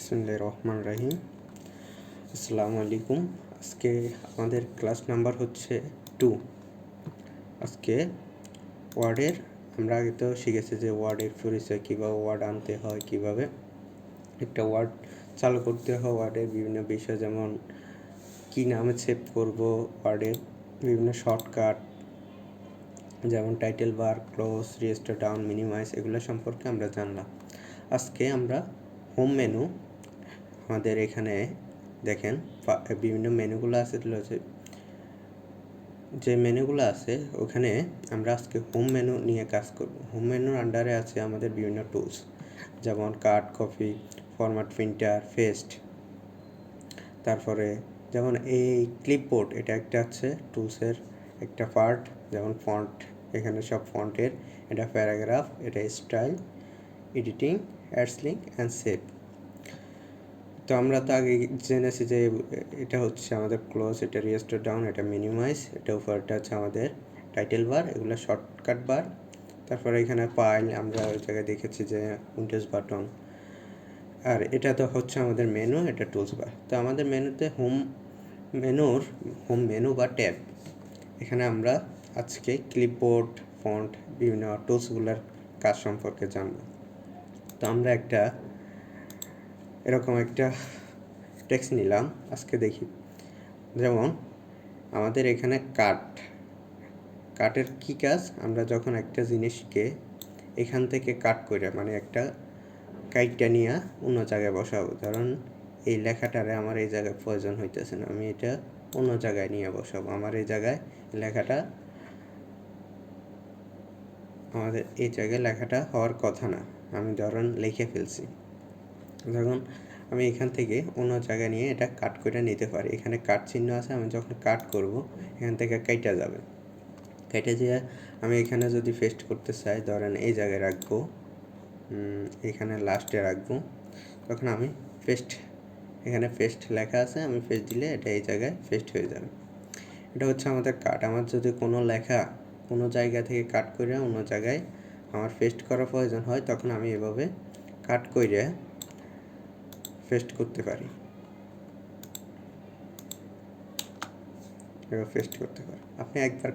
বিসমিল্লাহির রহমানির রহিম। আসসালামু আলাইকুম। আজকে আমাদের ক্লাস নাম্বার হচ্ছে 2। আজকে ওয়ার্ডের আমরা আগে তো শিখেছি যে ওয়ার্ডের পরিচয়, কীভাবে ওয়ার্ড আনতে হয়, কীভাবে একটা ওয়ার্ড চালু করতে হয়, ওয়ার্ডের বিভিন্ন বিষয় যেমন কী নামে সেভ করব, ওয়ার্ডের বিভিন্ন শর্টকাট যেমন title bar, close, restore down, minimise এগুলো সম্পর্কে আমরা জানলাম। আজকে আমরা হোম মেনু, আমাদের এখানে দেখেন বিভিন্ন মেনুগুলো আছে, যে মেনুগুলো আছে ওখানে আমরা আজকে হোম মেনু নিয়ে কাজ করব। হোম মেনুর আন্ডারে আছে আমাদের বিভিন্ন টুলস যেমন কাট, কপি, ফরম্যাট, প্রিন্টার, পেস্ট। তারপরে যেমন এই ক্লিপবোর্ড, এটা একটা আছে টুলসের একটা পার্ট, যেমন ফন্ট, এখানে সব ফন্টের, এটা প্যারাগ্রাফ, এটা style, editing, ads link and save. তো আমরা তো আগে জেনেছি যে এটা হচ্ছে আমাদের ক্লোজ, এটা রিস্টোর ডাউন, এটা মিনিমাইজ, এটা উপরটা হচ্ছে আমাদের টাইটেল বার, এগুলো শর্টকাট বার। তারপরে এখানে ফাইল আমরা ওই জায়গায় দেখেছি যে উইন্ডোজ বাটন, আর এটা তো হচ্ছে আমাদের মেনু, এটা টুলস বার। তো আমাদের মেনুতে হোম মেনু বা ট্যাব, এখানে আমরা আজকে ক্লিপবোর্ড, ফন্ট, বিভিন্ন টুলসগুলোর কাজ সম্পর্কে জানব। তো আমরা এরকম একটা টেক্সট নিলাম, আজকে দেখি। যেমন আমাদের এখানে কাটের কী কাজ, আমরা যখন একটা জিনিসকে এখান থেকে কাট করে মানে একটা কাইটটা নিয়ে অন্য জায়গায় বসাবো, ধরুন এই লেখাটারে আমার এই জায়গায় প্রয়োজন হইতেছে না, আমি এটা অন্য জায়গায় নিয়ে বসাবো। আমার এই জায়গায় লেখাটা, আমাদের এই জায়গায় লেখাটা হওয়ার কথা না, আমি ধরুন লিখে ফেলছি, যখন আমি এখান থেকে অন্য জায়গায় নিয়ে এটা কাট করে নিতে পারি। এখানে কাট চিহ্ন আছে, আমি যখন কাট করব এখান থেকে কাইটা যাবে, কেটে যেয়ে আমি এখানে যদি পেস্ট করতে চাই, ধরেন এই জায়গায় রাখবো, এখানে লাস্টে রাখবো, তখন আমি এখানে পেস্ট লেখা আছে, আমি পেস্ট দিলে এটা এই জায়গায় পেস্ট হয়ে যাবে। এটা হচ্ছে আমাদের কাট। আমার যদি কোনো লেখা কোনো জায়গা থেকে কাট করে অন্য জায়গায় আমার পেস্ট করার প্রয়োজন হয়, তখন আমি এভাবে কাট করে পেস্ট করতে পারি, আপনি একবার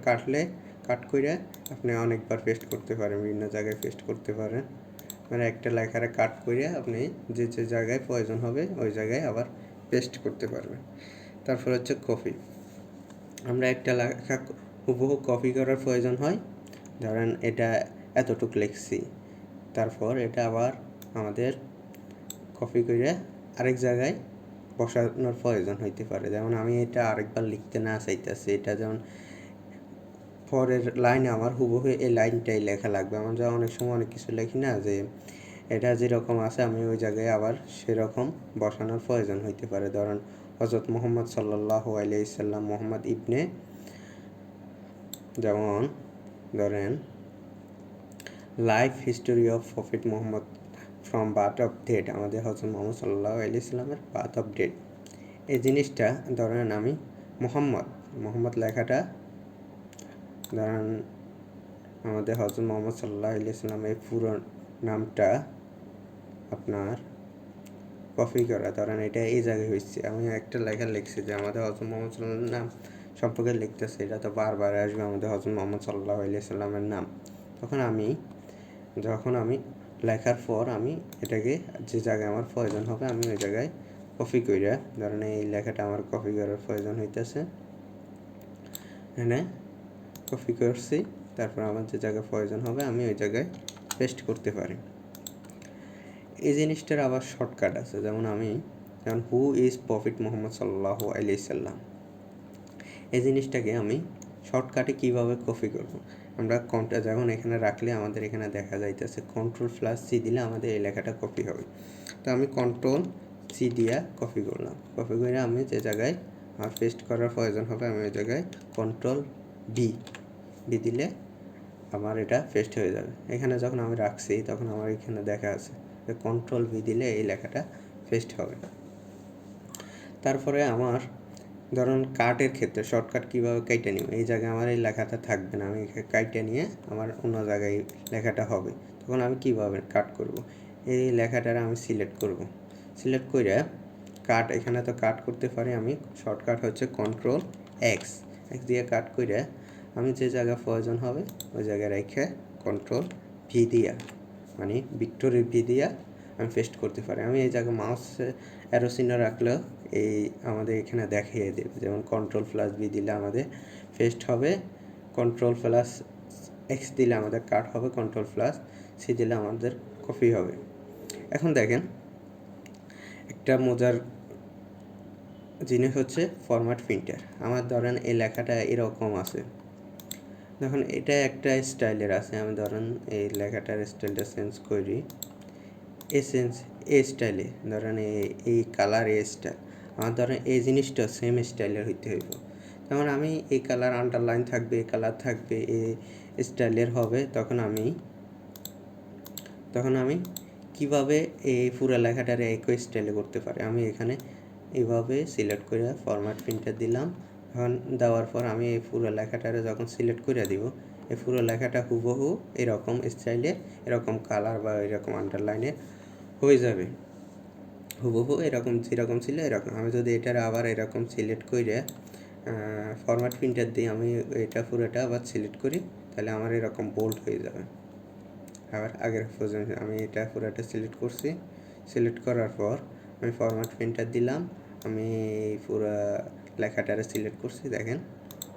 কাট করে আপনি অনেকবার পেস্ট করতে পারেন, বিভিন্ন জায়গায় পেস্ট করতে পারেন। মানে একটা লেখারে কাট করে আপনি যে জায়গায় প্রয়োজন হবে ওই জায়গায় আবার পেস্ট করতে পারবেন। তারপর হচ্ছে কপি, আমরা একটা লেখা হুবহু কপি করার প্রয়োজন হয়, ধরেন এটা এতটুক লিখছি, তারপর এটা আবার আমাদের কপি করে আরেক জায়গায় বসানোর প্রয়োজন হইতে পারে। যেমন আমি এটা আরেকবার লিখতে না চাইতেছি, এটা যেমন পরের লাইনে আমার হুবহু এই লাইনটাই লেখা লাগবে। আমার যা অনেক সময় অনেক কিছু লিখি না, যে এটা যেরকম আছে আমি ওই জায়গায় আবার সেরকম বসানোর প্রয়োজন হইতে পারে। ধরেন হযরত মুহাম্মদ সাল্লাল্লাহু আলাইহি সাল্লাম, মুহাম্মদ ইবনে, যেমন ধরেন life history of prophet Muhammad from birth of date, আমাদের হযরত মুহাম্মদ সাল্লাল্লাহু আলাইহি সাল্লামের বার্থ অফ ডেট, এই জিনিসটা ধরেন আমি মুহাম্মদ লেখাটা, ধরেন আমাদের হযরত মুহাম্মদ সাল্লাল্লাহু আলাইহি সাল্লামের পুরো নামটা আপনার কপি করা, ধরেন এটা এই জায়গায় হয়েছে, আমি একটা লেখা লিখছি যে আমাদের হযরত মুহাম্মদ সাল্লাল্লাহু নাম সম্পর্কে লিখতেছে, এটা তো বারবার আসবে আমাদের হযরত মুহাম্মদ সাল্লাল্লাহু আলাইহি সাল্লামের নাম। যখন আমি লেখার পর আমি এটাকে যে জায়গায় আমার প্রয়োজন হবে আমি ওই জায়গায় কপি করে, ধরেন এই লেখাটা আমার কপি করার প্রয়োজন হইতেছে, এখানে কপি করছি, তারপর আমার যে জায়গায় প্রয়োজন হবে আমি ওই জায়গায় পেস্ট করতে পারি। এই জিনিসটার আবার শর্টকাট আছে, যেমন হু ইজ প্রফেট মুহাম্মদ সাল্লাল্লাহু আলাইহি সাল্লাম, এই জিনিসটাকে আমি শর্টকাটে কীভাবে কপি করব, আমরা যেমন এখানে রাখলে আমাদের এখানে দেখা যাইতেছে Ctrl+C দিলে আমাদের এই লেখাটা কপি হবে। তো আমি Ctrl+C দিয়া কপি করলাম, কপি করে আমি যে জায়গায় আমার পেস্ট করার প্রয়োজন হবে আমি ওই জায়গায় Ctrl+V দিলে আমার এটা পেস্ট হয়ে যাবে। এখানে যখন আমি রাখছি তখন আমার এখানে দেখা আছে যে Ctrl+V দিলে এই লেখাটা পেস্ট হবে। তারপরে আমার ধরুন কাটের ক্ষেত্রে শর্টকাট কীভাবে কাইটে নিব, এই জায়গায় আমার এই লেখাটা থাকবে না, আমি কাইটে নিয়ে আমার অন্য জায়গায় লেখাটা হবে, তখন আমি কীভাবে কাট করব, এই লেখাটার আমি সিলেক্ট করব, সিলেক্ট করে কাট, এখানে তো কাট করতে পারি আমি, শর্টকাট হচ্ছে কন্ট্রোল এক্স দিয়ে কাট করে আমি যে জায়গা প্রয়োজন হবে ওই জায়গায় রেখে কন্ট্রোল ভি দিয়া, মানে ভিক্টোরি ভি দিয়া আমি পেস্ট করতে পারি। আমি এই জায়গায় মাউস অ্যারো চিহ্ন রাখলেও এই আমাদের এখানে দেখিয়ে দেবে, যেমন কন্ট্রোল প্লাস ভি দিলে আমাদের পেস্ট হবে, কন্ট্রোল প্লাস এক্স দিলে আমাদের কাট হবে, কন্ট্রোল প্লাস সি দিলে আমাদের কপি হবে। এখন দেখেন একটা মজার জিনিস হচ্ছে ফরম্যাট প্রিন্টার। আমার ধরেন এই লেখাটা এরকম আছে, দেখুন এটা একটা স্টাইলের আছে, আমি ধরেন এই লেখাটার স্টাইলটা চেঞ্জ করি, এই স্টাইলে ধরেন এই কালার এই স্টাইল, আমার ধরেন এই জিনিসটা সেম স্টাইলের হইতে হইব। যেমন আমি এই কালার আন্ডারলাইন থাকবে, এই কালার থাকবে, এই স্টাইলের হবে, তখন আমি কিভাবে এই পুরো লেখাটার একই স্টাইলে করতে পারি। আমি এখানে এইভাবে সিলেক্ট করে ফরম্যাট প্রিন্টার দিলাম। এখন দেওয়ার পর আমি এই পুরো লেখাটারে যখন সিলেক্ট করে দিব, এই পুরো লেখাটা হুবহু এরকম স্টাইলে, এরকম কালার বা এরকম আন্ডারলাইনে হয়ে যাবে, হুবহু এরকম যেরকম ছিল এরকম। আমি যদি এটার আবার এরকম সিলেক্ট করে ফরম্যাট প্রিন্টার দিয়ে আমি এটা পুরোটা আবার সিলেক্ট করি, তাহলে আমার এরকম বোল্ড হয়ে যাবে। আবার আগের পর্যন্ত আমি এটা পুরোটা সিলেক্ট করছি, সিলেক্ট করার পর আমি ফরম্যাট প্রিন্টার দিলাম, আমি পুরো লেখাটারে সিলেক্ট করছি, দেখেন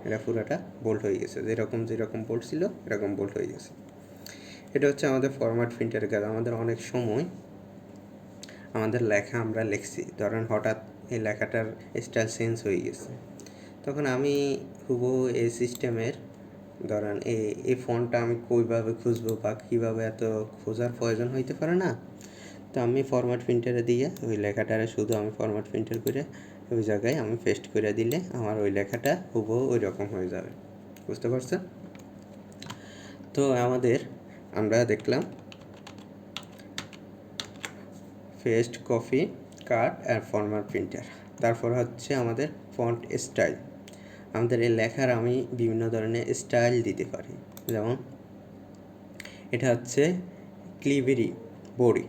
এটা পুরোটা বোল্ড হয়ে গেছে, যেরকম বোল্ড ছিল এরকম বোল্ড হয়ে গেছে। এটা হচ্ছে আমাদের ফরম্যাট প্রিন্টারের কাজ। আমাদের অনেক সময় আমাদের লেখা আমরা লিখছি, ধরেন হঠাৎ এই লেখাটার স্টাইল চেঞ্জ হয়ে গেছে, তখন আমি হুবহু এই সিস্টেমের ধরেন এই ফন্টটা আমি কীভাবে খুঁজবো বা কীভাবে, এত খোঁজার প্রয়োজন হইতে পারে না। তো আমি ফরম্যাট প্রিন্টারে দিয়ে ওই লেখাটারে শুধু আমি ফরম্যাট প্রিন্টার করে ওই জায়গায় আমি পেস্ট করে দিলে আমার ওই লেখাটা হুবহু ওই রকম হয়ে যাবে। বুঝতে পারছেন? তো আমরা দেখলাম পেস্ট, কপি, কাট আর ফরম্যাট প্রিন্টার। তারপর হচ্ছে আমাদের ফন্ট স্টাইল। আমাদের এই লেখার আমি বিভিন্ন ধরনের স্টাইল দিতে পারি, যেমন এটা হচ্ছে ক্লিভেরি বডি।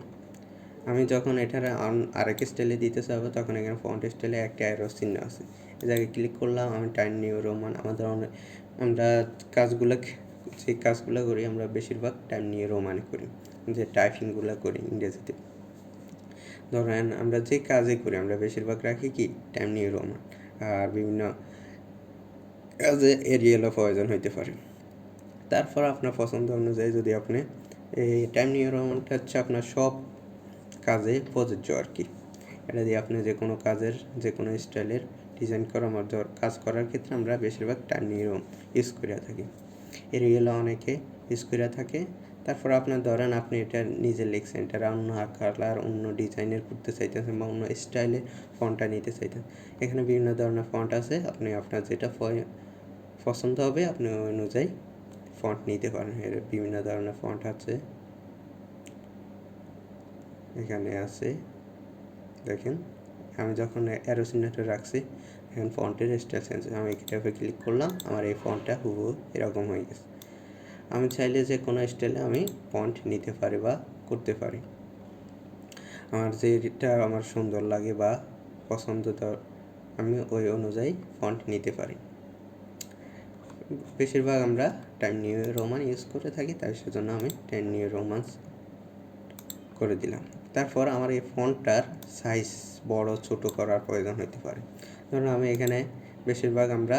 আমি যখন এটার আরেক স্টাইলে দিতে চাইবো, তখন এখানে ফন্ট স্টাইলে একটা অ্যারো চিহ্ন আছে, এই জায়গায় ক্লিক করলাম, আমি টাইম নিউ রোমান। আমরা যে কাজগুলো করি আমরা বেশিরভাগ টাইম নিউ রোমানে করি, যে টাইপিংগুলো করি ইংরেজিতে। ধরেন আমরা যে কাজে করি আমরা বেশিরভাগ রাখি কি টাইম নিউ রোমান, আর বিভিন্ন কাজে এরিয়ালও প্রয়োজন হইতে পারে। তারপর আপনার পছন্দ অনুযায়ী যদি আপনি এই টাইম নিউ রোমানটা হচ্ছে আপনার সব কাজে প্রযোজ্য আর কি, এটা দিয়ে আপনি যে কোনো কাজের যে কোনো স্টাইলের ডিজাইন কাজ করার ক্ষেত্রে আমরা বেশিরভাগ টাইম নিউ রোমান ইউজ করে থাকি, এরিয়ালও অনেকে ইউজ করে থাকে। তারপর আপনার ধরেন আপনি এটা নিজে লিখছেন, এটা অন্য কালার অন্য ডিজাইনের করতে চাইতেছেন বা অন্য স্টাইলের ফন্টটা নিতে চাইতেন, এখানে বিভিন্ন ধরনের ফন্ট আছে, আপনি আপনার যেটা পছন্দ হবে আপনি ওই অনুযায়ী ফন্ট নিতে পারেন। এর বিভিন্ন ধরনের ফন্ট আছে, এখানে আছে দেখেন। আমি যখন অ্যারো চিহ্নটা রাখছি, এখন ফন্টের স্টাইল চেঞ্জ, আমি এটাতে ক্লিক করলাম, আমার এই ফন্টটা হুবহু এরকম হয়ে গেছে। আমি চাইলে যে কোনো স্টাইলে আমি ফন্ট নিতে পারি বা করতে পারি, আমার যেটা আমার সুন্দর লাগে বা পছন্দ, আমি ওই অনুযায়ী ফন্ট নিতে পারি। বেশিরভাগ আমরা টাইম নিউ রোমান ইউজ করে থাকি, তাই সেজন্য আমি টাইম নিউ রোমান করে দিলাম। তারপর আমার এই ফন্টটার সাইজ বড় ছোট করার প্রয়োজন হতে পারে। ধরুন আমি এখানে বেশিরভাগ আমরা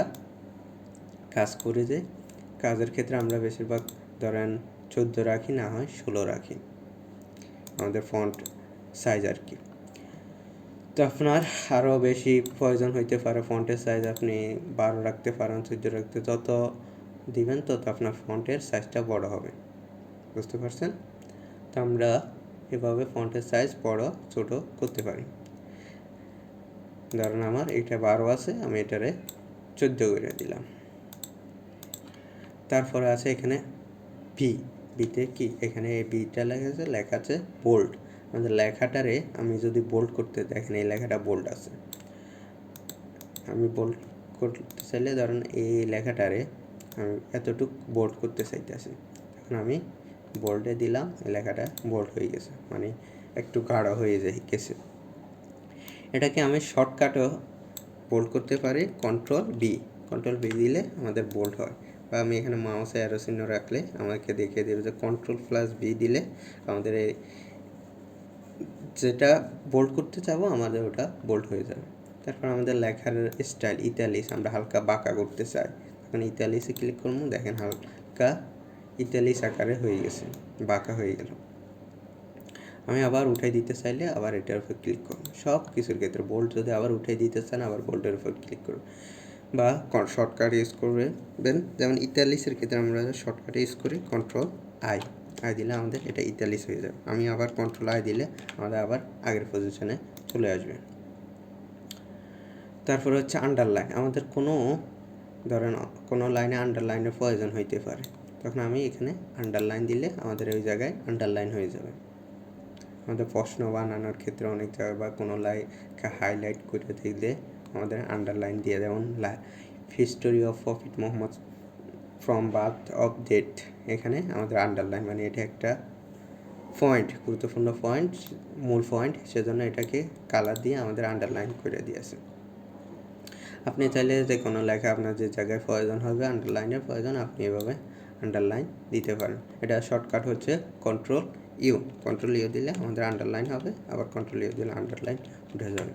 কাজ করি, যে কাজের ক্ষেত্রে আমরা বেশিরভাগ ধরেন 14 রাখি, না হয় 16 রাখি আমাদের ফন্ট সাইজ আর কি। তো আপনার আরও বেশি প্রয়োজন হইতে পারে ফন্টের সাইজ, আপনি 12 রাখতে পারেন, 14 রাখতে, যত দিবেন তত আপনার ফন্টের সাইজটা বড় হবে। বুঝতে পারছেন? তো আমরা এভাবে ফন্টের সাইজ বড় ছোট করতে পারি। ধরুন আমার এটা 12 আছে, আমি এটারে 14 করে দিলাম। তারপরে আছে এখানে বিতে কি, এখানে এই বিটা লেখা আছে বোল্ড। আমাদের লেখাটারে আমি যদি বোল্ড করতে, দেখেন এই লেখাটা বোল্ড আছে, আমি বোল্ড করতে চাইলে ধরেন এই লেখাটারে আমি এতটুকু বোল্ড করতে চাইতেছি, এখন আমি বোল্ডে দিলাম, এই লেখাটা বোল্ড হয়ে গেছে, মানে একটু গাঢ় হয়ে যায় গেছে। এটাকে আমি শর্টকাটও বোল্ড করতে পারি, কন্ট্রোল বি দিলে আমাদের বোল্ড হয়। বা আমি এখানে মাউসে অ্যারো চিহ্ন রাখলে আমাকে দেখিয়ে দেবে যে কন্ট্রোল+বি দিলে আমাদের এই যেটা বোল্ড করতে চাবো আমাদের ওটা বোল্ড হয়ে যাবে। তারপর আমাদের লেখার স্টাইল ইতালিক্স, আমরা হালকা বাঁকা করতে চাই, তখন ইতালিক্সে ক্লিক করবো, দেখেন হালকা ইতালিক্স আকারে হয়ে গেছে, বাঁকা হয়ে গেল। আমি আবার উঠাই দিতে চাইলে আবার এটার উপর ক্লিক করব। সব কিছুর ক্ষেত্রে বোল্ড যদি আবার উঠাই দিতে চান আবার বোল্ডের উপর ক্লিক করব, বা শর্টকাট ইউজ করবেন। যেমন ইতালিক্সের ক্ষেত্রে আমরা শর্টকাট ইউজ করি কন্ট্রোল আই দিলে আমাদের এটা ইতালিক্স হয়ে যাবে। আমি আবার কন্ট্রোল আই দিলে আমাদের আবার আগের পজিশনে চলে আসবে। তারপর হচ্ছে আন্ডারলাইন, আমাদের ধরেন কোনো লাইনে আন্ডারলাইনের প্রয়োজন হইতে পারে, তখন আমি এখানে আন্ডারলাইন দিলে আমাদের ওই জায়গায় আন্ডারলাইন হয়ে যাবে। আমাদের প্রশ্ন বানানোর ক্ষেত্রে অনেক জায়গায় বা কোনো লাইনকে হাইলাইট করে দিলে আমাদের আন্ডারলাইন দিয়ে, যেমন history of prophet Muhammad from birth of death, এখানে আমাদের আন্ডারলাইন মানে এটা একটা পয়েন্ট, গুরুত্বপূর্ণ পয়েন্ট, মূল পয়েন্ট, সেজন্য এটাকে কালার দিয়ে আমাদের আন্ডারলাইন করে দিয়েছে। আপনি চাইলে যে কোনো লেখা আপনার যে জায়গায় প্রয়োজন হবে আন্ডারলাইনের প্রয়োজন, আপনি এভাবে আন্ডারলাইন দিতে পারেন। এটা শর্টকাট হচ্ছে কন্ট্রোল ইউ দিলে আমাদের আন্ডারলাইন হবে, আবার কন্ট্রোল ইউ দিলে আন্ডারলাইন উঠে যাবে।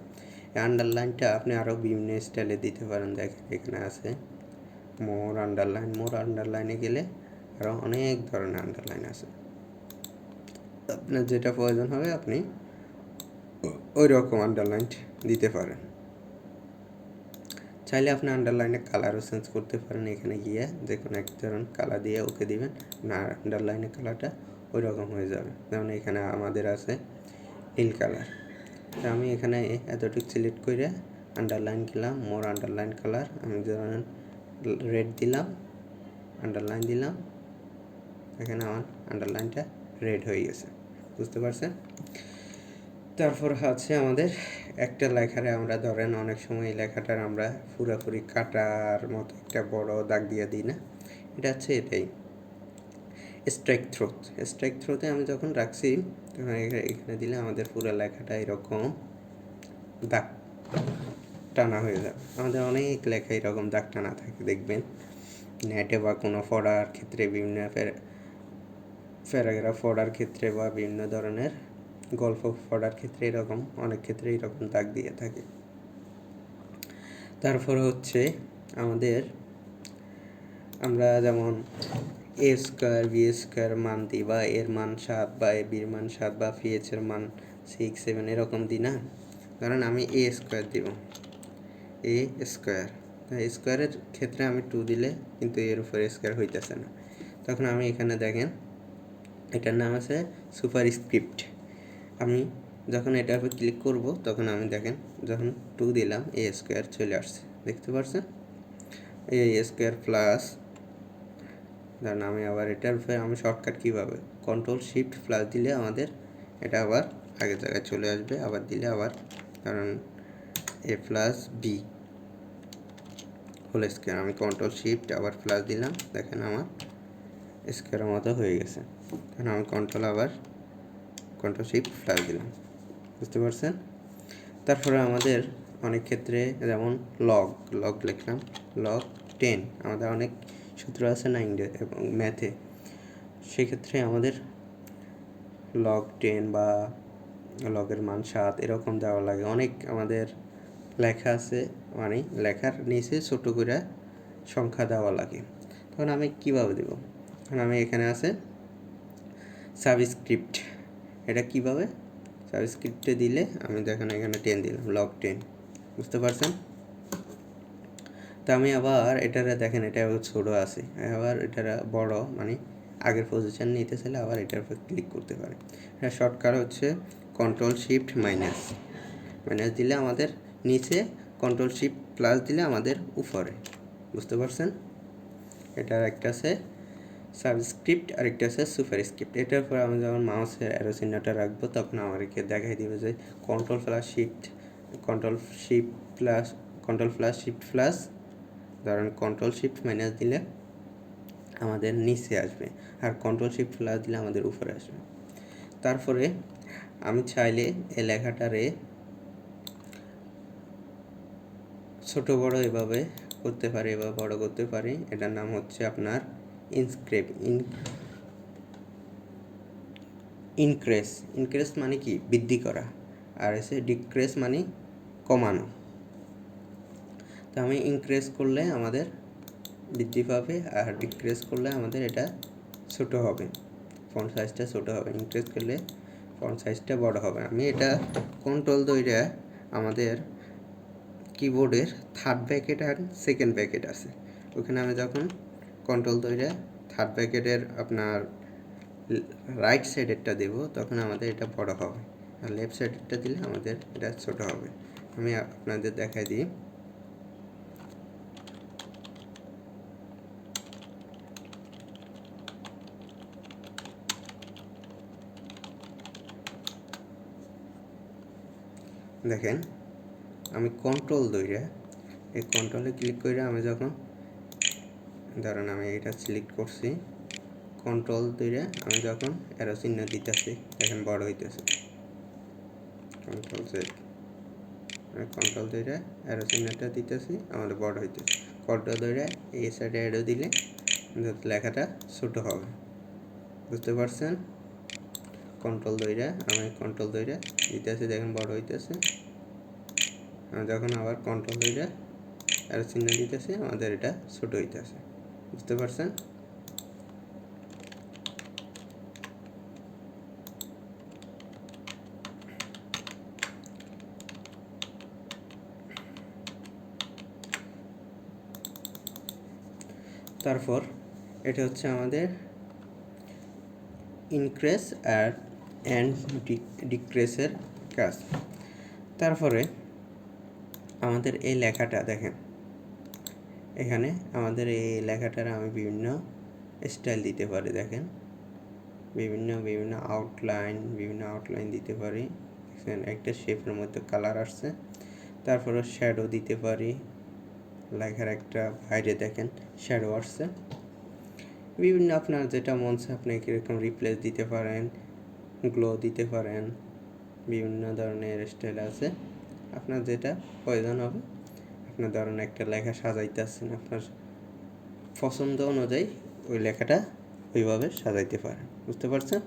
এই আন্ডারলাইনটা আপনি আরও বিভিন্ন স্টাইলে দিতে পারেন। দেখেন এখানে আছে মোর আন্ডারলাইনে গেলে আরও অনেক ধরনের আন্ডারলাইন আছে, আপনার যেটা প্রয়োজন হবে আপনি ওই রকম আন্ডারলাইন দিতে পারেন। চাইলে আপনি আন্ডারলাইনে কালারও চেঞ্জ করতে পারেন, এখানে গিয়ে যে কোনো এক ধরনের কালার দিয়ে ওকে দিবেন না, আন্ডারলাইনের কালারটা ওই রকম হয়ে যাবে। যেমন এখানে আমাদের আছে নীল কালার, তো আমি এখানে এতটুকু সিলেক্ট করে আন্ডারলাইন দিলাম, মোর আন্ডারলাইন কালার, আমি ধরেন রেড দিলাম, আন্ডারলাইন দিলাম, এখানে আমার আন্ডারলাইনটা রেড হয়ে গেছে, বুঝতে পারছেন? তারপর হচ্ছে আমাদের একটা লেখারে আমরা ধরেন অনেক সময় এই লেখাটার আমরা পুরোপুরি কাটার মতো একটা বড় দাগ দিয়ে দিই না, এটা হচ্ছে এটাই স্ট্রাইক থ্রোতে আমি যখন রাখছি তখন এখানে দিলে আমাদের পুরো লেখাটা এরকম দাগ টানা হয়ে যাবে। আমাদের অনেক লেখা এরকম দাগ টানা থাকে, দেখবেন নেটে বা কোনো পড়ার ক্ষেত্রে, বিভিন্ন প্যারাগ্রাফ পড়ার ক্ষেত্রে বা বিভিন্ন ধরনের গল্প পড়ার ক্ষেত্রে এরকম অনেক ক্ষেত্রে এরকম দাগ দিয়ে থাকে। তারপর হচ্ছে আমাদের আমরা যেমন এ স্কোয়ার বি স্কোয়ার মান দিই, বা এর মান 7 বা এ বির মান 7 বা পিএইচ এর মান 6 7 এরকম দিই না। কারণ আমি এ স্কোয়ার দিব, এ স্কোয়ারের ক্ষেত্রে আমি 2 দিলে কিন্তু এর উপরে স্কোয়ার হইতেছে না, তখন আমি এখানে দেখেন এটার নাম আছে সুপারস্ক্রিপ্ট। আমি যখন এটার উপর ক্লিক করব তখন আমি দেখেন যখন 2 দিলাম এ স্কোয়ার চলে আসছে, দেখতে পাচ্ছেন এ স্কোয়ার প্লাস, ধরেন আমি আবার এটার উপরে আমি শর্টকাট কীভাবে কন্ট্রোল+প্লাস দিলে আমাদের এটা আবার আগের জায়গায় চলে আসবে, আবার দিলে আবার কারণ a+b হোল স্কোয়ার, আমি কন্ট্রোল+ আবার প্লাস দিলাম, দেখেন আমার স্কোয়ারের মতো হয়ে গেছে। তখন আমি কন্ট্রোল+প্লাস দিলাম, বুঝতে পারছেন? তারপরে আমাদের অনেক ক্ষেত্রে যেমন লগ লিখলাম, log 10, আমাদের অনেক সূত্র আছে না এবং ম্যাথে, সেক্ষেত্রে আমাদের log 10 বা লগের মান 7 এরকম দেওয়া লাগে। অনেক আমাদের লেখা আছে মানে লেখার নিচে ছোট করে সংখ্যা দেওয়া লাগে, তখন আমি কীভাবে দেব? তখন আমি এখানে আছে সাবস্ক্রিপ্ট, এটা কীভাবে সাবস্ক্রিপ্টে দিলে আমি দেখেন এখানে 10 দিলাম, log 10, বুঝতে পারছেন? তো আমি আবার এটারে দেখেন এটা ছোটো আছে, আবার এটারা বড় মানে আগের পজিশন নিতে চাইলে আবার এটার উপর ক্লিক করতে পারে। এটা শর্টকাট হচ্ছে কন্ট্রোল+মাইনাস দিলে আমাদের নিচে, কন্ট্রোল+প্লাস দিলে আমাদের উপরে, বুঝতে পারছেন? এটার একটা আছে সাবস্ক্রিপ্ট আর একটা আছে সুপারস্ক্রিপ্ট। এটার পর আমি যখন মাউসের অ্যারো চিহ্নটা রাখবো তখন আমাদেরকে দেখাই দিবে যে কন্ট্রোল++প্লাস, ধরেন কন্ট্রোল+মাইনাস দিলে আমাদের নিচে আসবে, আর কন্ট্রোল+প্লাস দিলে আমাদের উপরে আসবে। তারপরে আমি চাইলে এই লেখাটারে ছোট বড় এভাবে করতে পারি, এভাবে বড় করতে পারি। এটার নাম হচ্ছে আপনার ইনক্রেস মানে কি বৃদ্ধি করা, আর এসে ডিক্রেস মানে কমানো। তো আমি ইনক্রেস করলে আমাদের বৃদ্ধি পাবে, আর ডিক্রেস করলে আমাদের এটা ছোট হবে, ফন্ট সাইজটা ছোট হবে। ইনক্রেস করলে ফন্ট সাইজটা বড় হবে। আমি এটা কন্ট্রোল ধরে আমাদের কিবোর্ডের থার্ড ব্র্যাকেট আর সেকেন্ড ব্র্যাকেট আছে, ওখানে আমি যখন কন্ট্রোল ধরে থার্ড ব্র্যাকেটের আপনার রাইট সাইডেরটা দেব, তখন আমাদের এটা বড় হবে, আর লেফট সাইডেরটা দিলে আমাদের এটা ছোট হবে। আমি আপনাদের দেখাই দিই। দেখেন, আমি কন্ট্রোল ধরে এই কন্ট্রোলে ক্লিক করে আমি যখন ধরেন আমি এটা সিলেক্ট করছি, কন্ট্রোল ধরে আমি যখন অ্যারো চিহ্ন দিতেছি, দেখেন বড় হইতেছে। কন্ট্রোল জেড, আমি কন্ট্রোল ধরে অ্যারো চিহ্নটা দিতেছি, আমাদের বড় হইতেছে। কন্ট্রোল ধরে এই সাইডে অ্যারো দিলে লেখাটা ছোট হবে, বুঝতে পারছেন? কন্ট্রোল ধরে আমি কন্ট্রোল ধরে দিতেছি, দেখেন বড় হইতেছে। আমি যখন আবার কন্ট্রোল ধরে অ্যারো চিহ্ন দিতেছি, আমাদের এটা ছোট হইতেছে, বুঝতে পারছেন? তারপর এটা হচ্ছে আমাদের ইনক্রেস আর অ্যান্ড ডিক্রেসের কাজ। তারপরে আমাদের এই লেখাটা দেখেন, এখানে আমাদের এই লেখাটার আমি বিভিন্ন স্টাইল দিতে পারি। দেখেন, বিভিন্ন আউটলাইন দিতে পারি। একটা শেপের মধ্যে কালার আসছে। তারপরে শ্যাডো দিতে পারি, লেখার একটা বাইরে দেখেন শ্যাডো আসছে। বিভিন্ন আপনার যেটা মন চায় আপনি কীরকম রিপ্লেস দিতে পারেন, গ্লো দিতে পারেন, বিভিন্ন ধরনের স্টাইল আছে। আপনার যেটা প্রয়োজন হবে, আপনার ধরেন একটা লেখা সাজাইতেছেন, আপনার পছন্দ অনুযায়ী ওই লেখাটা ওইভাবে সাজাইতে পারেন, বুঝতে পারছেন?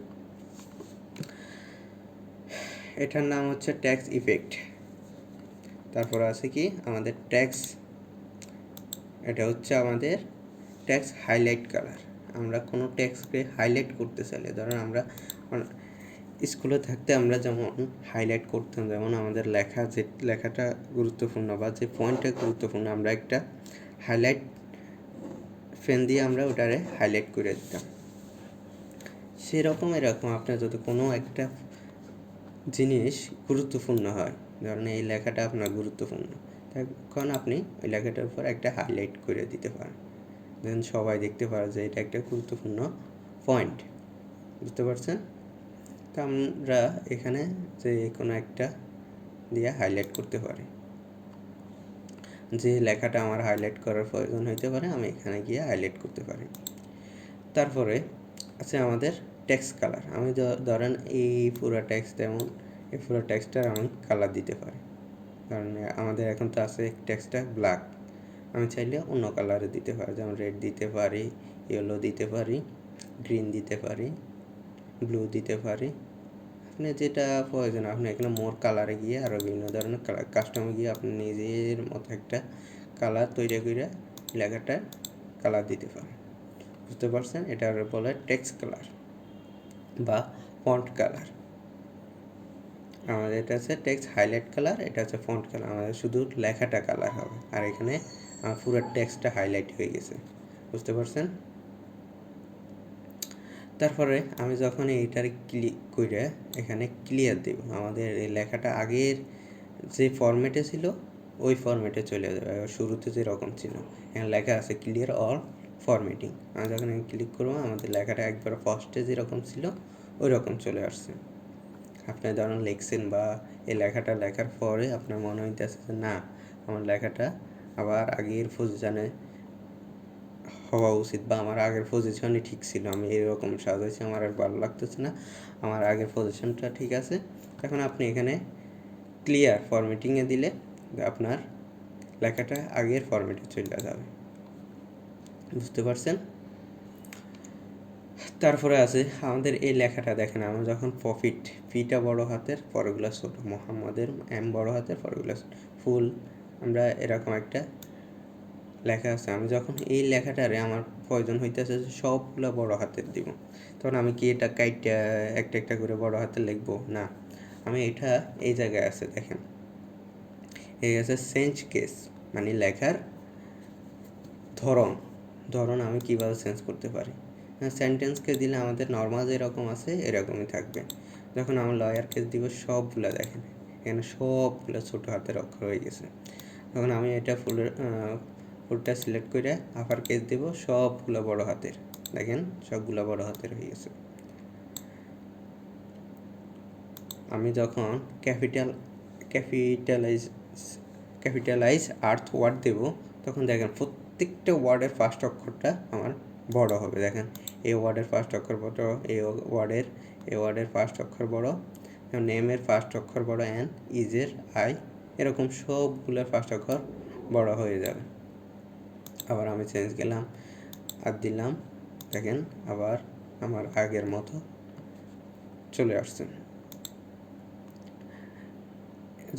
এটার নাম হচ্ছে টেক্সট ইফেক্ট। তারপর আছে কি আমাদের টেক্সট, এটা হচ্ছে আমাদের টেক্সট হাইলাইট কালার। আমরা কোনো টেক্সটকে হাইলাইট করতে চাইলে, ধরেন আমরা স্কুলে থাকতে আমরা যেমন হাইলাইট করতাম, যেমন আমাদের লেখা যে লেখাটা গুরুত্বপূর্ণ বা যে পয়েন্টটা গুরুত্বপূর্ণ, আমরা একটা হাইলাইট পেন দিয়ে আমরা ওটারে হাইলাইট করে দিতাম। সেরকম এরকম আপনার যদি কোনো একটা জিনিস গুরুত্বপূর্ণ হয়, ধরেন এই লেখাটা আপনার গুরুত্বপূর্ণ, তখন আপনি ওই লেখাটার উপর একটা হাইলাইট করে দিতে পারেন, দেন সবাই দেখতে পারে যে এটা একটা গুরুত্বপূর্ণ পয়েন্ট, বুঝতে পারছেন? তো আমরা এখানে যে কোনো একটা দিয়ে হাইলাইট করতে পারি। যে লেখাটা আমার হাইলাইট করার প্রয়োজন হইতে পারে, আমি এখানে গিয়ে হাইলাইট করতে পারি। তারপরে আছে আমাদের টেক্সট কালার। আমি ধরেন এই পুরো টেক্সট, যেমন এই পুরো টেক্সটটার আমি কালার দিতে পারি। কারণ আমাদের এখন তো আছে টেক্সটটা ব্ল্যাক, আমি চাইলে অন্য কালারে দিতে পারি, যেমন রেড দিতে পারি, ইয়েলো দিতে পারি, গ্রিন দিতে পারি, ব্লু দিতে পারি। আপনি যেটা প্রয়োজন, আপনি এখানে মোর কালারে গিয়ে আরও বিভিন্ন ধরনের কালার কাস্টমে গিয়ে আপনি নিজের মতো একটা কালার তৈরি করে লেখাটা কালার দিতে পারেন, বুঝতে পারছেন? এটা বলে টেক্সট কালার বা ফন্ট কালার। আমাদের এটা হচ্ছে টেক্সট হাইলাইট কালার, এটা হচ্ছে ফন্ট কালার। আমাদের শুধু লেখাটা কালার হবে, আর এখানে আমার পুরো টেক্সটটা হাইলাইট হয়ে গেছে, বুঝতে পারছেন? তারপরে আমি যখন এইটার ক্লিক করে এখানে ক্লিয়ার দেব, আমাদের এই লেখাটা আগের যে ফরম্যাটে ছিল ওই ফরম্যাটে চলে যাবে। শুরুতে যেরকম ছিল, এখানে লেখা আছে ক্লিয়ার অল ফরম্যাটিং। আমি যখন ক্লিক করবো, আমাদের লেখাটা একবার ফার্স্টে যেরকম ছিল ওই রকম চলে আসছে। আপনি ধরুন লিখছেন বা এই লেখাটা লেখার পরে আপনার মনে হইতেছে যে না, আমার লেখাটা আবার আগের পজিশনে হওয়া উচিত, বা আমার আগের পজিশনই ঠিক ছিল, আমি এরকম সাজাইছি, আমার আর ভালো লাগতেছে না, আমার আগের পজিশনটা ঠিক আছে। এখন আপনি এখানে ক্লিয়ার ফরম্যাটিংয়ে দিলে আপনার লেখাটা আগের ফরম্যাটে চলে যাবে। বুঝতে পারছেন? তারপরে আছে আমাদের এই লেখাটা দেখেন, আমরা যখন প্রফিট, ফিটা বড় হাতের পরেগুলো ছোট, মোহাম্মদের এম বড় হাতের পরেগুলো ফুল, আমরা এরকম একটা লেখা আছে। আমি যখন এই লেখাটারে আমার প্রয়োজন হইতেছে যে সবগুলো বড় হাতের দিব, তখন আমি কি এটা কাইটা একটা একটা করে বড় হাতে লিখবো? না, আমি এটা এই জায়গায় আছে দেখেন, এই আছে চেঞ্জ কেস, মানে লেখার ধরন আমি কীভাবে চেঞ্জ করতে পারি। সেন্টেন্সকে দিলে আমাদের নর্মাল যেরকম আছে এরকমই থাকবে। যখন আমি লয়ার কেস দিব, সবগুলো দেখেন এখানে সবগুলো ছোটো হাতের অক্ষর হয়ে গেছে। তখন আমি এটা ফুলটা সিলেক্ট করে আপার কেস দেব, সবগুলো বড় হাতের, দেখেন সবগুলো বড় হাতের হয়ে গেছে। আমি যখন ক্যাপিটালাইজ আর্থ ওয়ার্ড দেব, তখন দেখেন প্রত্যেকটা ওয়ার্ডের ফার্স্ট অক্ষরটা আমার বড় হবে। দেখেন এই ওয়ার্ডের ফার্স্ট অক্ষর বড়, এই ওয়ার্ডের ফার্স্ট অক্ষর বড়, নেমের ফার্স্ট অক্ষর বড়, এন, ইজের আই, এরকম সবগুলোর ফার্স্ট অক্ষর বড় হয়ে যাবে। আবার আমি চেঞ্জ গেলাম আর দিলাম, দেখেন আবার আমার আগের মতো চলে আসছে।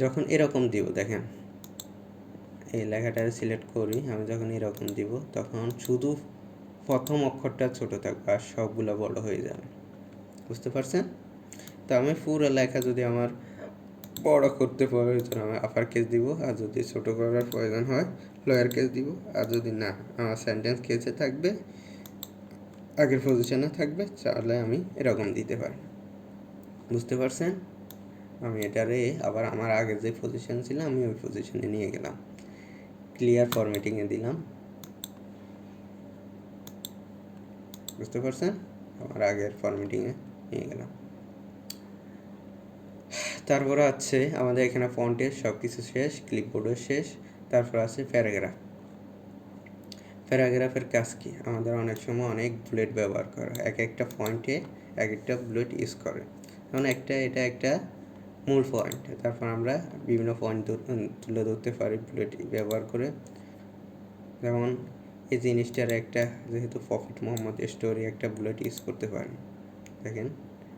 যখন এরকম দিব, দেখেন এই লেখাটা সিলেক্ট করি, আমি যখন এরকম দিব তখন শুধু প্রথম অক্ষরটা ছোট থাকবে আর সবগুলো বড় হয়ে যাবে। বুঝতে পারছেন? তো আমি পুরো লেখা যদি আমার বড় করতে প্রয়োজন আমি আপার কেস দিব, আর যদি ছোট করার প্রয়োজন হয় লোয়ার কেস দিব, আর যদি না আমার সেন্টেন্স কেসে থাকবে, আগের পজিশনে থাকবে, তাহলে আমি এরকম দিতে পারি। বুঝতে পারছেন? আমি এটারে আবার আমার আগের যে পজিশন ছিল আমি ওই পজিশনে নিয়ে গেলাম, ক্লিয়ার ফরম্যাটিংয়ে দিলাম। বুঝতে পারছেন? আমার আগের ফরম্যাটিংয়ে নিয়ে গেলাম। তারপরে আছে আমাদের এখানে ফন্টের সব কিছু শেষ, ক্লিপবোর্ডও শেষ। তারপর আছে প্যারাগ্রাফের কাজ কি? আমাদের অনেক সময় অনেক বুলেট ব্যবহার করা হয়, এক একটা পয়েন্টে এক একটা বুলেট ইউজ করে। যেমন এটা একটা মূল পয়েন্ট, তারপর আমরা বিভিন্ন পয়েন্ট তুলে ধরতে পারি বুলেট ব্যবহার করে। যেমন এই জিনিসটার একটা, যেহেতু প্রফিট মোহাম্মদ স্টোরি, একটা বুলেট ইউজ করতে পারেন। দেখেন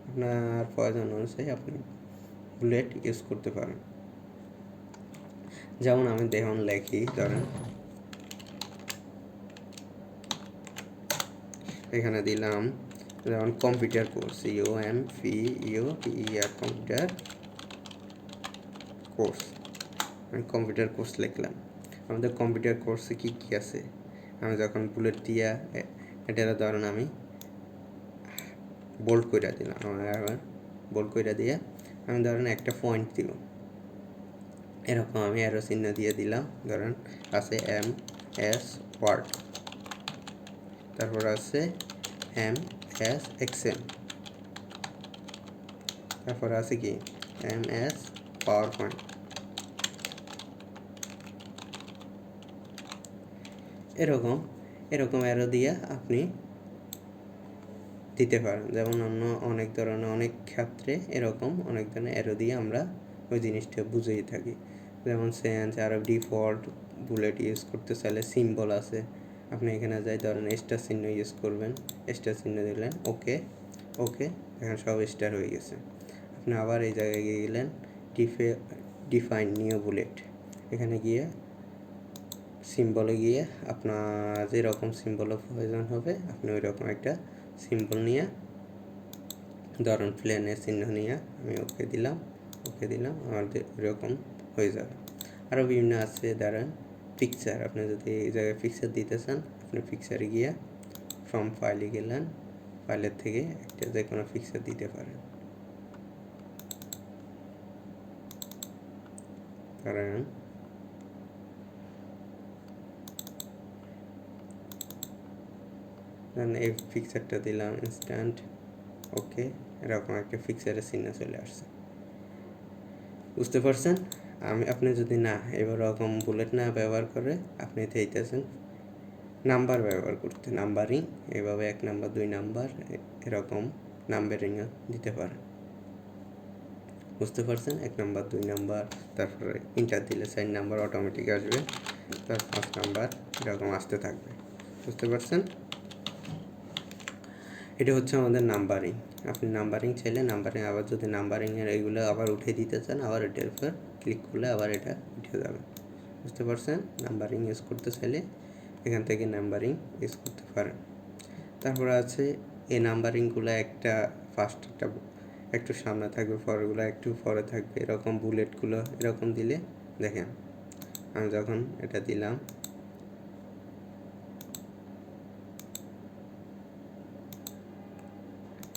আপনার প্রয়োজন অনুযায়ী আপনি বুলেট ইউজ করতে পারেন। যেমন আমি দেখুন লেখি, ধরেন এখানে দিলাম যেমন computer course, COMPUTER computer course, আমি কম্পিউটার কোর্স লিখলাম। আমাদের কম্পিউটার কোর্সে কী কী আছে, আমি যখন বুলেট দিয়া এটা ধরেন আমি বোল্ড করে দিলাম, আবার বোল্ড করে দিয়ে আমি ধরেন একটা পয়েন্ট দিব, এরকম আমি অ্যারো চিহ্ন দিয়ে দিলাম। ধরেন আছে MS ওয়ার্ড, তারপর আছে MS এক্সেল, তারপর আছে কি MS পাওয়ার পয়েন্ট। এরকম অ্যারো দিয়ে আপনি দিতে পারেন। যেমন অনেক ধরনের অনেক ক্ষেত্রে এরকম অনেক ধরনের অ্যারো দিয়ে আমরা ওই জিনিসটা বুঝেই থাকি। যেমন চেঞ্জ আর ডিফল্ট বুলেট ইউজ করতে চাইলে সিম্বল আছে, আপনি এখানে যাই ধরেন স্টার চিহ্ন ইউজ করবেন, স্টার চিহ্ন দিলেন, ওকে এখন সব স্টার হয়ে গেছে। আপনি আবার এই জায়গায় গিয়ে গেলেন ডিফাইন নিউ বুলেট, এখানে গিয়ে সিম্বলে গিয়ে আপনার যেরকম সিম্বলের প্রয়োজন হবে আপনি ওই রকম একটা সিম্বল নিয়ে, ধরুন প্লেনের চিহ্ন নিয়ে আমি ওকে দিলাম, আমাদের ওইরকম হয়ে যাবে। আরও বিভিন্ন আছে, ধরেন পিকচার, আপনি যদি এই জায়গায় পিকচার দিতে চান, আপনি পিকচারে গিয়ে ফ্রম ফাইলে গেলেন, ফাইলের থেকে একটা যে কোনো পিকচার দিতে পারেন। ধরেন এই পিকচারটা দিলাম, ইনস্ট্যান্ট ওকে, এরকম একটা পিকচারের চিহ্ন চলে আসছে। বুঝতে পারছেন? আপনি যদি না এবার রকম বুলেট না ব্যবহার করে আপনি চাইতেছেন নাম্বার ব্যবহার করতে, নাম্বারিং, এভাবে 1 নাম্বার 2 নাম্বার এরকম নাম্বারিংও দিতে পারেন। বুঝতে পারছেন? 1 নাম্বার 2 নাম্বার, তারপরে ইন্টার দিলে 4 নাম্বার অটোমেটিক আসবে, তারপর 5 নাম্বার, এরকম আসতে থাকবে। বুঝতে পারছেন? এটা হচ্ছে আমাদের নাম্বারিং। আপনি নাম্বারিং চাইলে নাম্বারিং, আবার যদি নাম্বারিংয়ের এইগুলো আবার উঠিয়ে দিতে চান, আবার এটার উপর ক্লিক করলে আবার এটা উঠে যাবে। বুঝতে পারছেন? নাম্বারিং ইউজ করতে চাইলে এখান থেকে নাম্বারিং ইউজ করতে পারেন। তারপরে আছে এই নাম্বারিংগুলো একটা ফার্স্টটা একটু সামনে থাকবে, পরেরগুলো একটু পরে থাকবে, এরকম বুলেটগুলো এরকম দিলে দেখেন আমি যখন এটা দিলাম,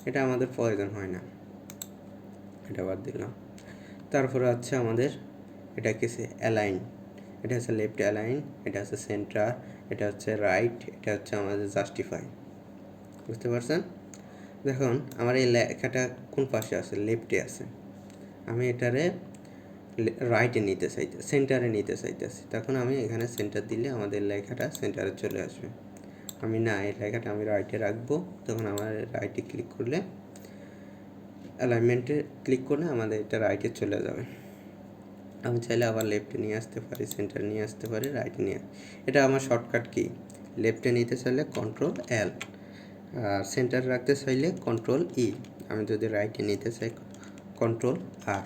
এটা আমাদের প্রয়োজন হয় না, এটা বাদ দিলাম। তারপরে আছে আমাদের এটা কিছু অ্যালাইন, এটা হচ্ছে লেফট অ্যালাইন, এটা হচ্ছে সেন্টার, এটা হচ্ছে রাইট, এটা হচ্ছে আমাদের জাস্টিফাই। বুঝতে পারছেন? দেখুন আমার এই লেখাটা কোন পাশে আছে? লেফটে আছে। আমি এটারে রাইটে নিতে চাইতে, সেন্টারে নিতে চাইতেছি, তখন আমি এখানে সেন্টার দিলে আমাদের লেখাটা সেন্টারে চলে আসবে। আমি না, এই লেখাটা আমি রাইটে রাখবো, তখন আমার রাইটে ক্লিক করলে, অ্যালাইনমেন্টে ক্লিক করলে আমাদের এটা রাইটে চলে যাবে। আমি চাইলে আবার লেফটে নিয়ে আসতে পারি, সেন্টারে নিয়ে আসতে পারি, রাইটে নিয়ে। এটা আমার শর্টকাট কি, লেফটে নিতে চাইলে Ctrl+L, আর সেন্টারে রাখতে চাইলে Ctrl+E, আমি যদি রাইটে নিতে চাই Ctrl+R।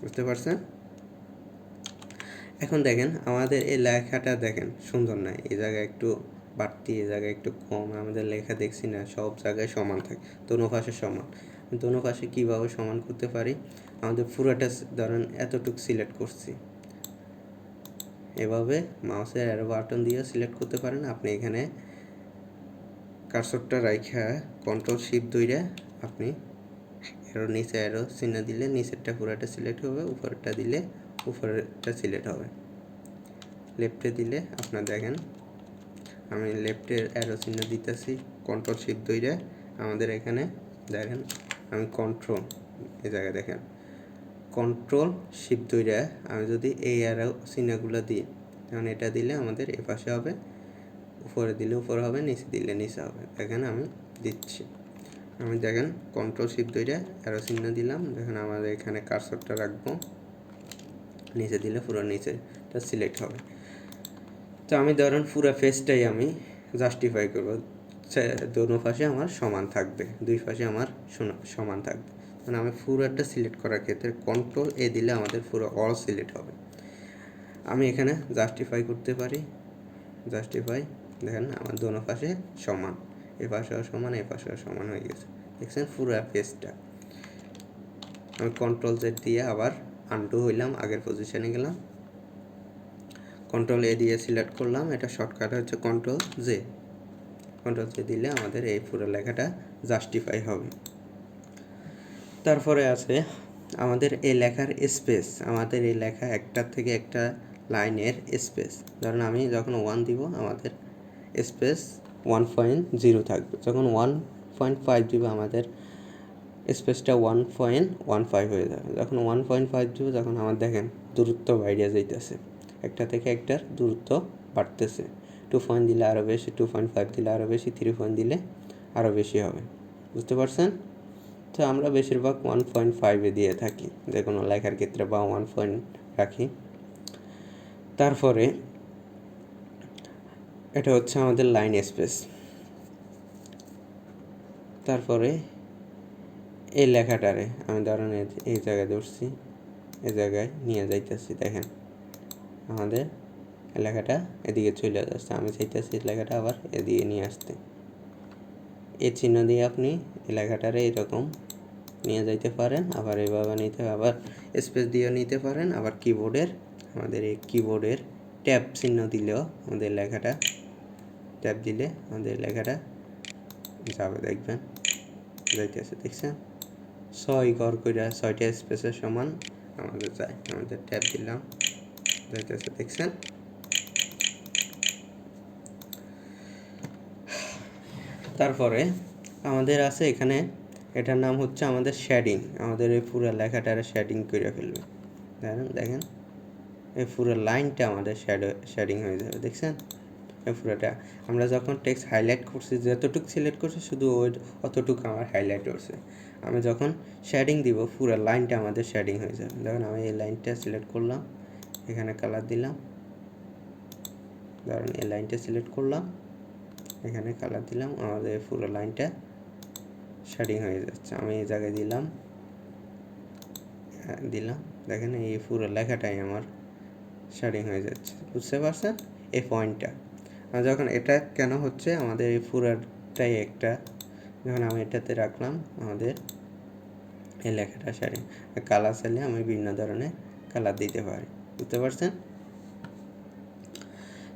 বুঝতে পারছেন? এখন দেখেন আমাদের এই লেখাটা দেখেন সুন্দর না, এই জায়গায় একটু বাড়তি, এই জায়গায় একটু কম। আমাদের লেখা দেখছি না সব জায়গায় সমান থাকে, দোনো পাশে সমান। দোনো পাশে কীভাবে সমান করতে পারি? আমাদের পুরোটা ধরেন এতটুকু সিলেক্ট করছি, এভাবে মাউসের অ্যারো বাটন দিয়ে সিলেক্ট করতে পারেন। আপনি এখানে কার্সরটা রাইখা Ctrl+Shift ধইরা আপনি এরো নিচে অ্যারো চিহ্ন দিলে নিচেরটা পুরোটা সিলেক্ট হবে, উপরেরটা দিলে উপরেরটা সিলেক্ট হবে। লেফটে দিলে আপনার দেখেন আমি লেফটের অ্যারো চিহ্ন দিতেছি, Ctrl+Shift ধইরা আমাদের এখানে দেখেন আমি কন্ট্রোল, এই জায়গায় দেখেন Ctrl+Shift ধইরা আমি যদি এই অ্যারো চিহ্নগুলো দিই, তখন এটা দিলে আমাদের এ পাশে হবে, উপরে দিলে উপরে হবে, নিচে দিলে নিচে হবে। দেখেন আমি দিচ্ছি, আমি দেখেন Ctrl+Shift ধইরা অ্যারো চিহ্ন দিলাম, দেখেন আমাদের এখানে কার্সরটা রাখবো, নিচে দিলে পুরো নিচেটা সিলেক্ট হবে। তো আমি ধরেন পুরো পেজটাই আমি জাস্টিফাই করব, দোনো পাশে আমার সমান থাকবে, দুই পাশে আমার সমান থাকবে। মানে আমি পুরোটা সিলেক্ট করার ক্ষেত্রে Ctrl+A দিলে আমাদের পুরো অল সিলেক্ট হবে। আমি এখানে জাস্টিফাই করতে পারি, জাস্টিফাই, দেখেন আমার দোনো পাশে সমান, এ পাশেও সমান, এ পাশেও সমান হয়ে গেছে। দেখছেন পুরো পেজটা। আমি Ctrl+Z দিয়ে আবার আনডু হইলাম, আগের পজিশনে গেলাম, Ctrl+A দিয়ে সিলেক্ট করলাম, এটা শর্টকাট হচ্ছে Ctrl+Z। Ctrl+Z দিলে আমাদের এই পুরো লেখাটা জাস্টিফাই হবে। তারপরে আছে আমাদের এই লেখার স্পেস, আমাদের এই লেখা একটার থেকে একটা লাইনের স্পেস, ধরুন আমি যখন 1 দিব আমাদের স্পেস 1.0 থাকবে, যখন 1.5 দিব আমাদের স্পেসটা 1.15 হয়ে যাবে, যখন 1.5 দিব তখন আমার দেখেন দূরত্ব বাইরে যাইতেছে, একটা থেকে একটার দূরত্ব বাড়তেছে। 2 পয়েন্ট দিলে আরও বেশি, 2.5 দিলে আরও বেশি, 3 পয়েন্ট দিলে আরও বেশি হবে। বুঝতে পারছেন? তো আমরা বেশিরভাগ 1.5 দিয়ে থাকি যে কোনো লেখার ক্ষেত্রে, বা 1 পয়েন্ট রাখি। তারপরে এটা হচ্ছে আমাদের লাইন স্পেস। তারপরে এই লেখাটারে আমি ধরেন এই জায়গায় ধরছি, এই জায়গায় নিয়ে যাইতেছি, দেখেন আমাদের লেখাটা এদিকে চলে যাচ্ছে, আমি চাইতেছি লেখাটা আবার এদিকে নিয়ে আসতে। এই চিহ্ন দিয়ে আপনি এই লেখাটারে এরকম নিয়ে যাইতে পারেন, আবার এভাবে নিতে, আবার স্পেস দিয়েও নিতে পারেন, আবার কিবোর্ডের আমাদের এই কিবোর্ডের ট্যাব চিহ্ন দিলেও আমাদের লেখাটা, ট্যাব দিলে আমাদের লেখাটা যাবে, দেখবেন যাইতেছে। দেখছেন 6 ঘর করে 6টা স্পেসের সমান আমাদের যায়, আমাদের ট্যাব দিলাম যাইতেছে, দেখছেন। তারপরে আমাদের আছে এখানে, এটার নাম হচ্ছে আমাদের শেডিং, আমাদের এই পুরো লেখাটারে শেডিং করে ফেলবে। দেখেন এই পুরো লাইনটা আমাদের শেডিং হয়ে যাবে, দেখছেন। এই পুরোটা আমরা যখন টেক্সট হাইলাইট করছি যতটুকু সিলেক্ট করছি শুধু অতটুকু আমার হাইলাইট করছে। আমি যখন শেডিং দিব পুরো লাইনটা আমাদের শেডিং হয়ে যাবে। দেখুন আমি এই লাইনটা সিলেক্ট করলাম, এখানে কালার দিলাম, ধরুন এই লাইনটা সিলেক্ট করলাম, এখানে কালার দিলাম, আমাদের পুরো লাইনটা শেডিং হয়ে যাচ্ছে। আমি এই জায়গায় দিলাম, দেখেন এই পুরো লেখাটাই আমার শেডিং হয়ে যাচ্ছে, বুঝতে পারছেন এই পয়েন্টটা। আর যখন এটা কেন হচ্ছে, আমাদের এই পুরোটাই একটা, যখন আমি এটাতে রাখলাম আমাদের এই লেখাটা শেডিং। কালার চাইলে আমি বিভিন্ন ধরনের কালার দিতে পারি, বুঝতে পারছেন।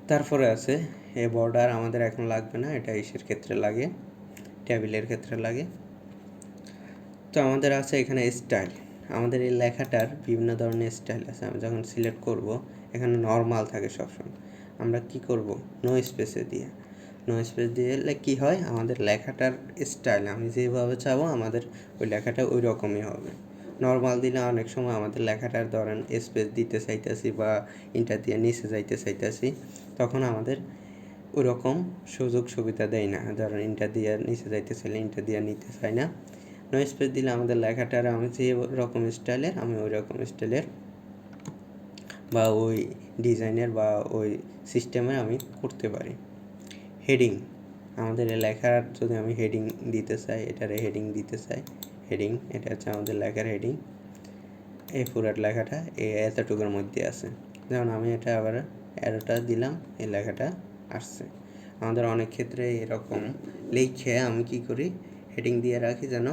তারপরে আছে এই বর্ডার, আমাদের এখন লাগবে না, এটা ইসের ক্ষেত্রে লাগে, টেবিলের ক্ষেত্রে লাগে। তো আমাদের আছে এখানে স্টাইল, আমাদের এই লেখাটার বিভিন্ন ধরনের স্টাইল আছে। আমি যখন সিলেক্ট করব, এখানে নর্মাল থাকে সবসময়, আমরা কি করব নো স্পেসে দিয়ে, নো স্পেস দিলে কি হয়, আমাদের লেখাটার স্টাইল আমি যেভাবে চাবো আমাদের ওই লেখাটা ওই রকমই হবে। নর্মাল দিলে অনেক সময় আমাদের লেখাটার ধরেন স্পেস দিতে চাইতেছি বা ইন্টার দিয়ে নিচে যাইতে চাইতেছি, তখন আমাদের ওই রকম সুযোগ সুবিধা দেয় না। ধরেন ইন্টার দিয়ে নিচে যাইতে চাইলে ইন্টার দিয়ে নিতে চাই না। নো স্পেস দিলে আমাদের লেখাটার আমি যে রকম স্টাইলের আমি ওই রকম স্টাইলের বা ওই ডিজাইনের বা ওই সিস্টেমের আমি করতে পারি। হেডিং, আমাদের লেখার যদি আমি হেডিং দিতে চাই, এটারে হেডিং দিতে চাই, হেডিং এটা হচ্ছে আমাদের লেখার হেডিং। এই পুরো লেখাটা এই এতটুকুর মধ্যে আছে। যেমন আমি এটা আবার অ্যারোটা দিলাম, এই লেখাটা আসছে। আমাদের অনেক ক্ষেত্রে এরকম লিখে আমি কি করি, হেডিং দিয়ে রাখি যেন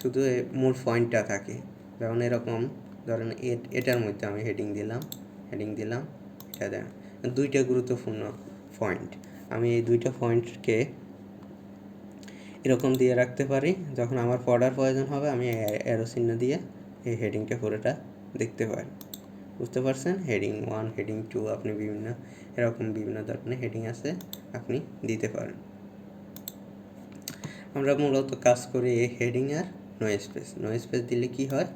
শুধু মূল পয়েন্টটা থাকে। যেমন এরকম ধরেন এটার মধ্যে আমি হেডিং দিলাম, এটা দেন দুইটা গুরুত্বপূর্ণ পয়েন্ট, আমি এই দুইটা পয়েন্টকে এরকম দিয়ে রাখতে পারি। যখন আমার পড়ার প্রয়োজন হবে আমি অ্যারো চিহ্ন দিয়ে এই হেডিংটা পুরোটা দেখতে পারি, বুঝতে পারছেন। হেডিং 1, হেডিং 2, আপনি বিভিন্ন ধরনের হেডিং আছে, আপনি দিতে পারেন। আমরা মূলত কাজ করি এই হেডিং আর নো স্পেস দিলে কি হয়,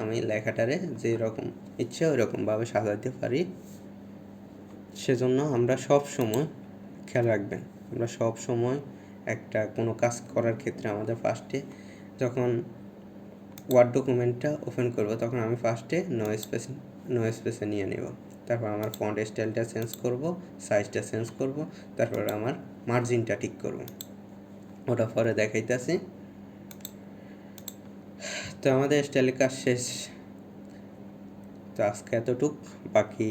আমি লেখাটারে যেরকম ইচ্ছে ওই রকমভাবে সাজাতে পারি। সেজন্য আমরা সব সময় খেয়াল রাখবেন, আমরা সব সময় একটা কোনো কাজ করার ক্ষেত্রে আমাদের ফার্স্টে যখন ওয়ার্ড ডকুমেন্টটা ওপেন করব, তখন আমি ফার্স্টে নো স্পেসে নিয়ে নেব। তারপর আমার ফন্ট স্টাইলটা চেঞ্জ করব, সাইজটা চেঞ্জ করব, তারপর আমার মার্জিনটা ঠিক করব, ওটা পরে দেখাইতেছি। তো আমাদের স্টাইলের কাজ শেষ। তো আজকে এতটুক, বাকি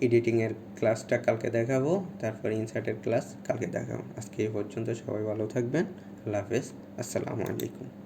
এডিটিংয়ের ক্লাসটা কালকে দেখাবো, তারপর ইনসার্টের ক্লাস কালকে দেখাবো। আজকে এই পর্যন্ত, সবাই ভালো থাকবেন, আল্লাহ হাফেজ, আসসালামু আলাইকুম।